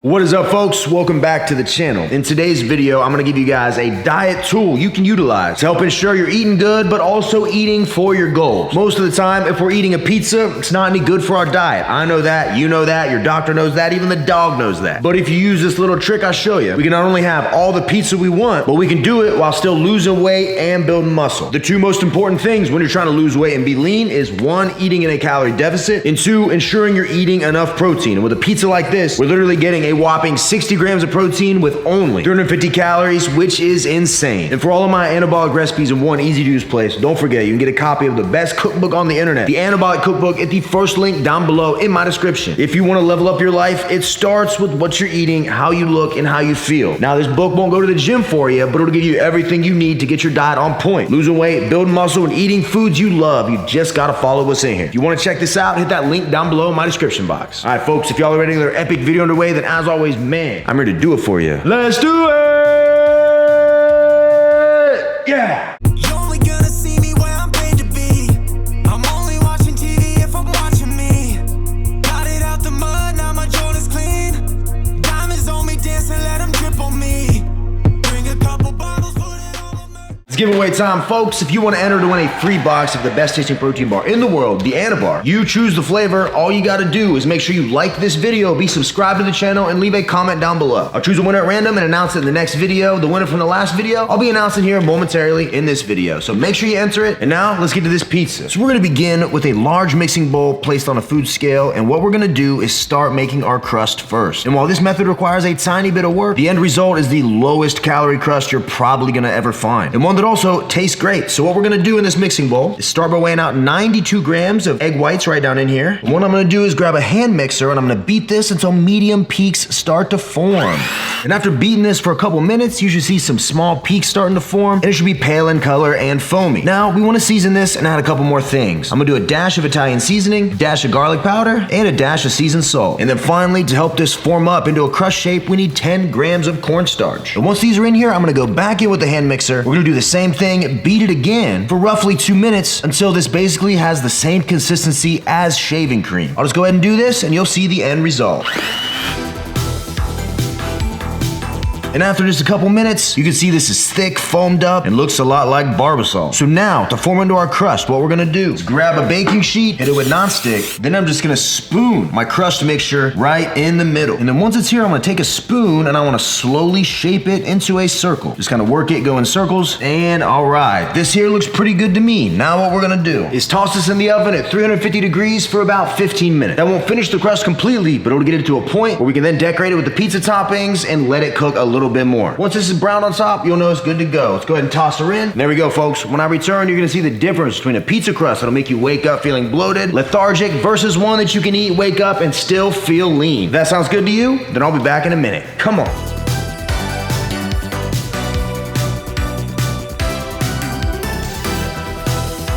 What is up, folks? Welcome back to the channel. In today's video, I'm gonna give you guys a diet tool you can utilize to help ensure you're eating good, but also eating for your goals. Most of the time, if we're eating a pizza, it's not any good for our diet. I know that, you know that, your doctor knows that, even the dog knows that. But if you use this little trick I show you, we can not only have all the pizza we want, but we can do it while still losing weight and building muscle. The two most important things when you're trying to lose weight and be lean is one, eating in a calorie deficit, and two, ensuring you're eating enough protein. And with a pizza like this, we're literally getting a whopping 60 grams of protein with only 350 calories, which is insane. And for all of my anabolic recipes in one easy to use place, don't forget you can get a copy of the best cookbook on the internet, the Anabolic Cookbook, at the first link down below in my description. If you want to level up your life, it starts with what you're eating, how you look, and how you feel. Now, this book won't go to the gym for you, but it'll give you everything you need to get your diet on point. Losing weight, building muscle, and eating foods you love. You just gotta follow what's in here. If you want to check this out, hit that link down below in my description box. All right, folks, if y'all are ready for another epic video underway, then as always, man, I'm here to do it for you. Let's do it! Yeah! You're only gonna see me where I'm paid to be. I'm only watching TV if I'm watching me. Got it out the mud, now my Jordan's clean. Diamonds on me, dancing, let them drip on me. Bring a couple bottles, put it on me. It's giveaway time, folks. If you want to enter to win a free box of the best tasting protein bar in the world, the Anabar, you choose the flavor. All you gotta do is make sure you like this video, be subscribed to the channel, and leave a comment down below. I'll choose a winner at random and announce it in the next video. The winner from the last video, I'll be announcing here momentarily in this video. So make sure you enter it. And now let's get to this pizza. So we're gonna begin with a large mixing bowl placed on a food scale. And what we're gonna do is start making our crust first. And while this method requires a tiny bit of work, the end result is the lowest calorie crust you're probably gonna ever find. And one that also tastes great. So what we're gonna do in this mixing bowl is start by weighing out 92 grams of egg whites right down in here. And what I'm gonna do is grab a hand mixer and I'm gonna beat this until medium peaks start to form. And after beating this for a couple minutes, you should see some small peaks starting to form, and it should be pale in color and foamy. Now, we wanna season this and add a couple more things. I'm gonna do a dash of Italian seasoning, a dash of garlic powder, and a dash of seasoned salt. And then finally, to help this form up into a crust shape, we need 10 grams of cornstarch. And once these are in here, I'm gonna go back in with the hand mixer. We're gonna do the same thing, beat it again for roughly 2 minutes until this basically has the same consistency as shaving cream. I'll just go ahead and do this and you'll see the end result. And after just a couple minutes, you can see this is thick, foamed up, and looks a lot like barbasol. So now, to form into our crust, what we're gonna do is grab a baking sheet, hit it with nonstick, then I'm just gonna spoon my crust mixture right in the middle. And then once it's here, I'm gonna take a spoon and I wanna slowly shape it into a circle. Just kind of work it, go in circles, and all right. This here looks pretty good to me. Now what we're gonna do is toss this in the oven at 350 degrees for about 15 minutes. That won't finish the crust completely, but it'll get it to a point where we can then decorate it with the pizza toppings and let it cook a little bit more. Once this is brown on top, you'll know it's good to go. Let's go ahead and toss her in. And there we go, folks. When I return, you're gonna see the difference between a pizza crust that'll make you wake up feeling bloated, lethargic, versus one that you can eat, wake up, and still feel lean. If that sounds good to you, then I'll be back in a minute. Come on.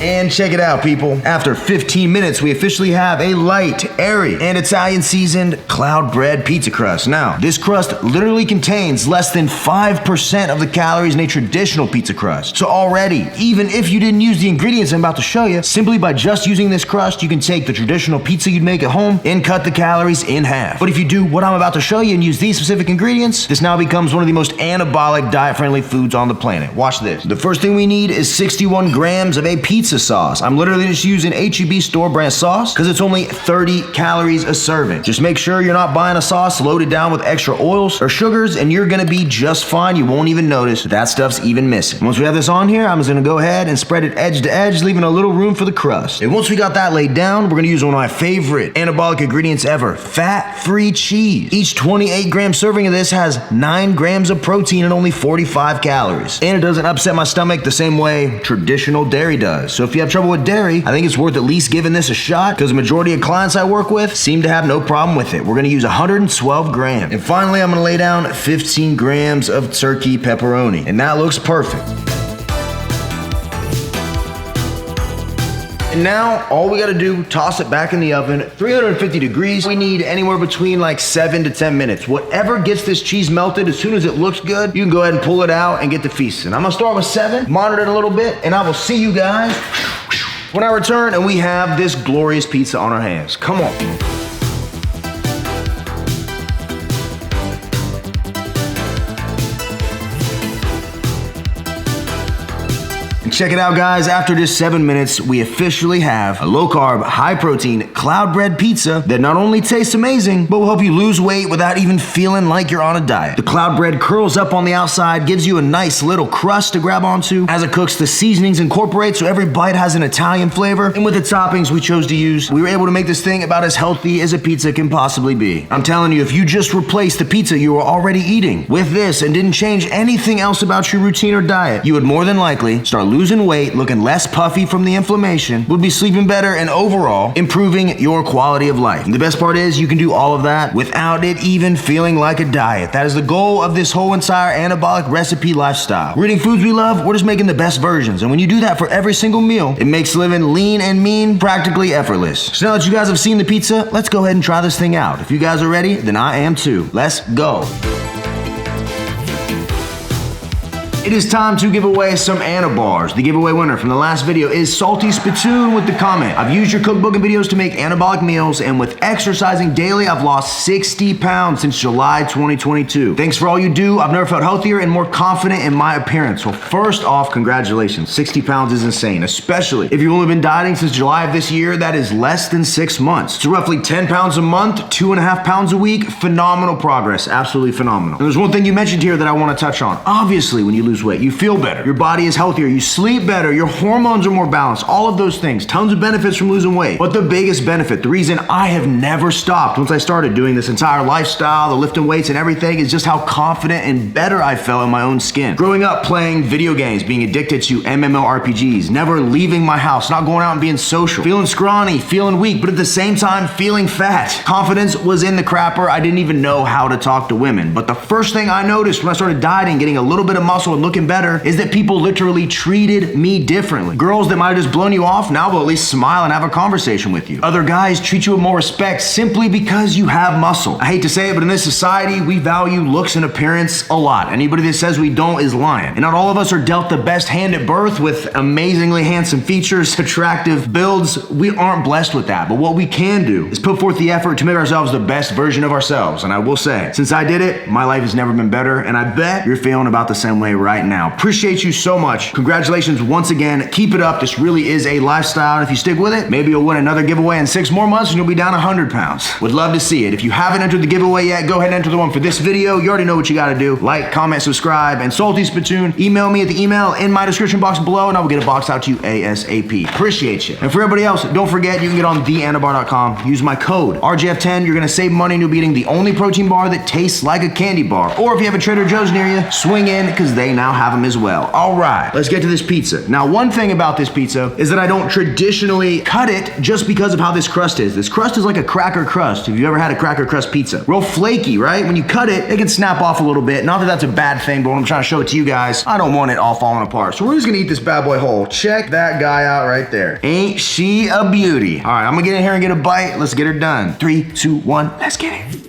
And check it out, people. After 15 minutes, we officially have a light, airy, and Italian seasoned cloud bread pizza crust. Now, this crust literally contains less than 5% of the calories in a traditional pizza crust. So already, even if you didn't use the ingredients I'm about to show you, simply by just using this crust, you can take the traditional pizza you'd make at home and cut the calories in half. But if you do what I'm about to show you and use these specific ingredients, this now becomes one of the most anabolic, diet-friendly foods on the planet. Watch this. The first thing we need is 61 grams of a pizza sauce. I'm literally just using H-E-B store brand sauce because it's only 30 calories a serving. Just make sure you're not buying a sauce loaded down with extra oils or sugars and you're gonna be just fine. You won't even notice that stuff's even missing. Once we have this on here, I'm just gonna go ahead and spread it edge to edge, leaving a little room for the crust. And once we got that laid down, we're gonna use one of my favorite anabolic ingredients ever, fat-free cheese. Each 28-gram serving of this has 9 grams of protein and only 45 calories. And it doesn't upset my stomach the same way traditional dairy does. So if you have trouble with dairy, I think it's worth at least giving this a shot because the majority of clients I work with seem to have no problem with it. We're gonna use 112 grams. And finally, I'm gonna lay down 15 grams of turkey pepperoni. And that looks perfect. And now, all we gotta do, toss it back in the oven, 350 degrees. We need anywhere between like 7 to 10 minutes. Whatever gets this cheese melted, as soon as it looks good, you can go ahead and pull it out and get to feasting. I'm gonna start with 7, monitor it a little bit, and I will see you guys when I return and we have this glorious pizza on our hands. Come on. Check it out, guys. After just 7 minutes, we officially have a low-carb, high-protein cloud bread pizza that not only tastes amazing, but will help you lose weight without even feeling like you're on a diet. The cloud bread curls up on the outside, gives you a nice little crust to grab onto. As it cooks, the seasonings incorporate, so every bite has an Italian flavor. And with the toppings we chose to use, we were able to make this thing about as healthy as a pizza can possibly be. I'm telling you, if you just replaced the pizza you were already eating with this and didn't change anything else about your routine or diet, you would more than likely start losing weight, looking less puffy from the inflammation, would be sleeping better, and overall improving your quality of life. And the best part is you can do all of that without it even feeling like a diet. That is the goal of this whole entire anabolic recipe lifestyle. We're eating foods we love, we're just making the best versions. And when you do that for every single meal, it makes living lean and mean practically effortless. So now that you guys have seen the pizza, let's go ahead and try this thing out. If you guys are ready, then I am too. Let's go. It is time to give away some Anabars. The giveaway winner from the last video is Salty Spittoon with the comment, I've used your cookbook and videos to make anabolic meals, and with exercising daily, I've lost 60 pounds since July 2022. Thanks for all you do. I've never felt healthier and more confident in my appearance. Well, first off, congratulations. 60 pounds is insane, especially if you've only been dieting since July of this year. That is less than 6 months. So roughly 10 pounds a month, 2.5 pounds a week. Phenomenal progress, absolutely phenomenal. And there's one thing you mentioned here that I want to touch on. Obviously, when you lose weight, you feel better, your body is healthier, you sleep better, your hormones are more balanced, all of those things. Tons of benefits from losing weight. But the biggest benefit, the reason I have never stopped once I started doing this entire lifestyle, the lifting weights and everything, is just how confident and better I felt in my own skin. Growing up playing video games, being addicted to MMORPGs, never leaving my house, not going out and being social, feeling scrawny, feeling weak, but at the same time feeling fat. Confidence was in the crapper. I didn't even know how to talk to women. But the first thing I noticed when I started dieting, getting a little bit of muscle and looking better, is that people literally treated me differently. Girls that might have just blown you off now will at least smile and have a conversation with you. Other guys treat you with more respect simply because you have muscle. I hate to say it, but in this society, we value looks and appearance a lot. Anybody that says we don't is lying. And not all of us are dealt the best hand at birth with amazingly handsome features, attractive builds. We aren't blessed with that. But what we can do is put forth the effort to make ourselves the best version of ourselves. And I will say, since I did it, my life has never been better. And I bet you're feeling about the same way right now. Appreciate you so much. Congratulations once again. Keep it up. This really is a lifestyle. And if you stick with it, maybe you'll win another giveaway in 6 more months and you'll be down 100 pounds. Would love to see it. If you haven't entered the giveaway yet, go ahead and enter the one for this video. You already know what you got to do. Like, comment, subscribe, and Salty Spittoon, email me at the email in my description box below and I will get a box out to you ASAP. Appreciate you. And for everybody else, don't forget, you can get on theanabar.com. Use my code RJF10. You're going to save money and you'll be eating the only protein bar that tastes like a candy bar. Or if you have a Trader Joe's near you, swing in because they now have them as well. All right, let's get to this pizza. Now, one thing about this pizza is that I don't traditionally cut it just because of how this crust is. This crust is like a cracker crust. If you ever had a cracker crust pizza, real flaky, right? When you cut it, it can snap off a little bit. Not that that's a bad thing, but when I'm trying to show it to you guys, I don't want it all falling apart. So we're just gonna eat this bad boy whole. Check that guy out right there. Ain't she a beauty? All right, I'm gonna get in here and get a bite. Let's get her done. 3, 2, 1, let's get it.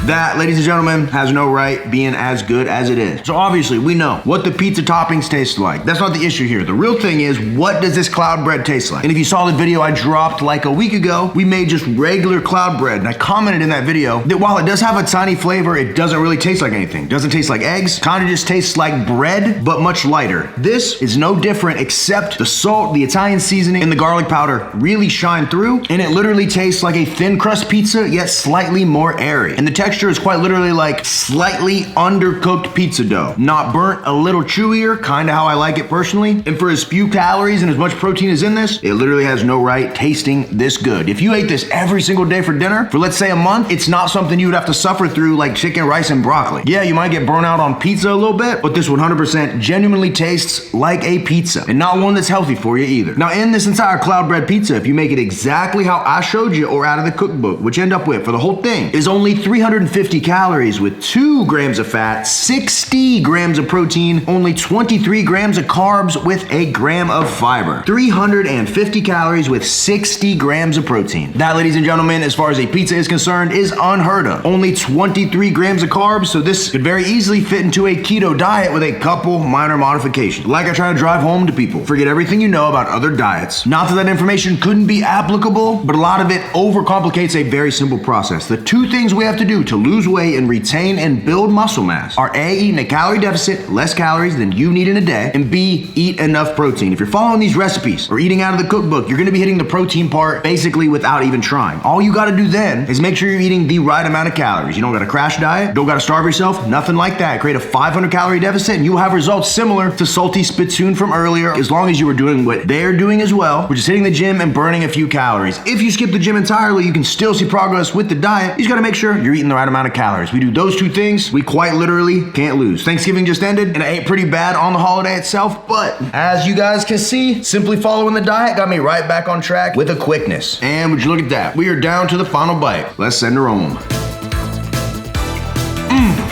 That, ladies and gentlemen, has no right being as good as it is. So obviously, we know what the pizza toppings taste like. That's not the issue here. The real thing is, what does this cloud bread taste like? And if you saw the video I dropped like a week ago, we made just regular cloud bread. And I commented in that video that while it does have a tiny flavor, it doesn't really taste like anything. It doesn't taste like eggs. Kind of just tastes like bread, but much lighter. This is no different, except the salt, the Italian seasoning, and the garlic powder really shine through. And it literally tastes like a thin crust pizza, yet slightly more airy. And the texture is quite literally like slightly undercooked pizza dough. Not burnt, a little chewier, kind of how I like it personally. And for as few calories and as much protein as in this, it literally has no right tasting this good. If you ate this every single day for dinner, for let's say a month, it's not something you would have to suffer through like chicken, rice, and broccoli. Yeah, you might get burnt out on pizza a little bit, but this 100% genuinely tastes like a pizza, and not one that's healthy for you either. Now, in this entire cloud bread pizza, if you make it exactly how I showed you or out of the cookbook, which you end up with for the whole thing is only 350 calories with 2 grams of fat, 60 grams of protein, only 23 grams of carbs with a gram of fiber. 350 calories with 60 grams of protein. That, ladies and gentlemen, as far as a pizza is concerned, is unheard of. Only 23 grams of carbs, so this could very easily fit into a keto diet with a couple minor modifications. Like I try to drive home to people, forget everything you know about other diets. Not that that information couldn't be applicable, but a lot of it overcomplicates a very simple process. The 2 things we have to do to lose weight and retain and build muscle mass are A, eat in a calorie deficit, less calories than you need in a day, and B, eat enough protein. If you're following these recipes or eating out of the cookbook, you're gonna be hitting the protein part basically without even trying. All you gotta do then is make sure you're eating the right amount of calories. You don't gotta crash diet, don't gotta starve yourself, nothing like that. Create a 500 calorie deficit and you'll have results similar to Salty Spittoon from earlier, as long as you were doing what they're doing as well, which is hitting the gym and burning a few calories. If you skip the gym entirely, you can still see progress with the diet. You just gotta make sure you're eating the right amount of calories. We do those two things, we quite literally can't lose. Thanksgiving just ended and I ate pretty bad on the holiday itself, but as you guys can see, simply following the diet got me right back on track with a quickness. And would you look at that, we are down to the final bite. Let's send her home.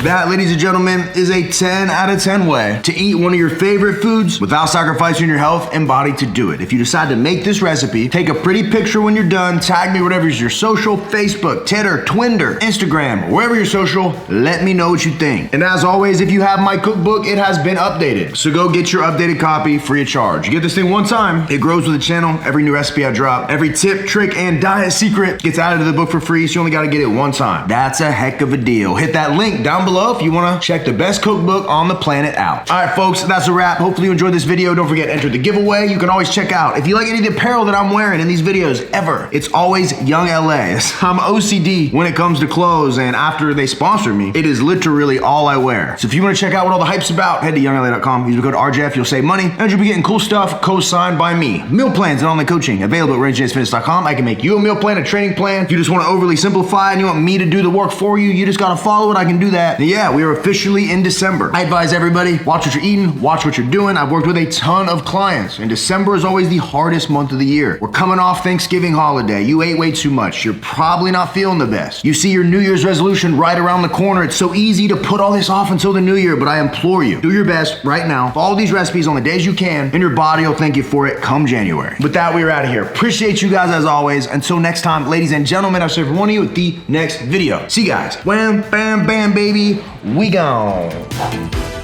That, ladies and gentlemen, is a 10 out of 10 way to eat one of your favorite foods without sacrificing your health and body to do it. If you decide to make this recipe, take a pretty picture when you're done, tag me whatever is your social, Facebook, Twitter, Twinder, Instagram, wherever you're social, let me know what you think. And as always, if you have my cookbook, it has been updated. So go get your updated copy free of charge. You get this thing one time, it grows with the channel. Every new recipe I drop, every tip, trick, and diet secret gets added to the book for free, so you only gotta get it one time. That's a heck of a deal. Hit that link down below if you want to check the best cookbook on the planet out. All right, folks, that's a wrap. Hopefully you enjoyed this video. Don't forget to enter the giveaway. You can always check out if you like any of the apparel that I'm wearing in these videos ever. It's always Young LA. I'm OCD when it comes to clothes, and after they sponsor me, it is literally all I wear. So if you want to check out what all the hype's about, head to youngla.com. Use the code RJF. You'll save money, and you'll be getting cool stuff co-signed by me. Meal plans and online coaching available at rangejaysfitness.com. I can make you a meal plan, a training plan. If you just want to overly simplify and you want me to do the work for you, you just got to follow it. I can do that. And yeah, we are officially in December. I advise everybody, watch what you're eating, watch what you're doing. I've worked with a ton of clients, and December is always the hardest month of the year. We're coming off Thanksgiving holiday. You ate way too much. You're probably not feeling the best. You see your New Year's resolution right around the corner. It's so easy to put all this off until the new year, but I implore you, do your best right now. Follow these recipes on the days you can, and your body will thank you for it come January. With that, we're out of here. Appreciate you guys as always. Until next time, ladies and gentlemen, I'll see every one of you at the next video. See you guys. Wham, bam, bam, baby. We gone.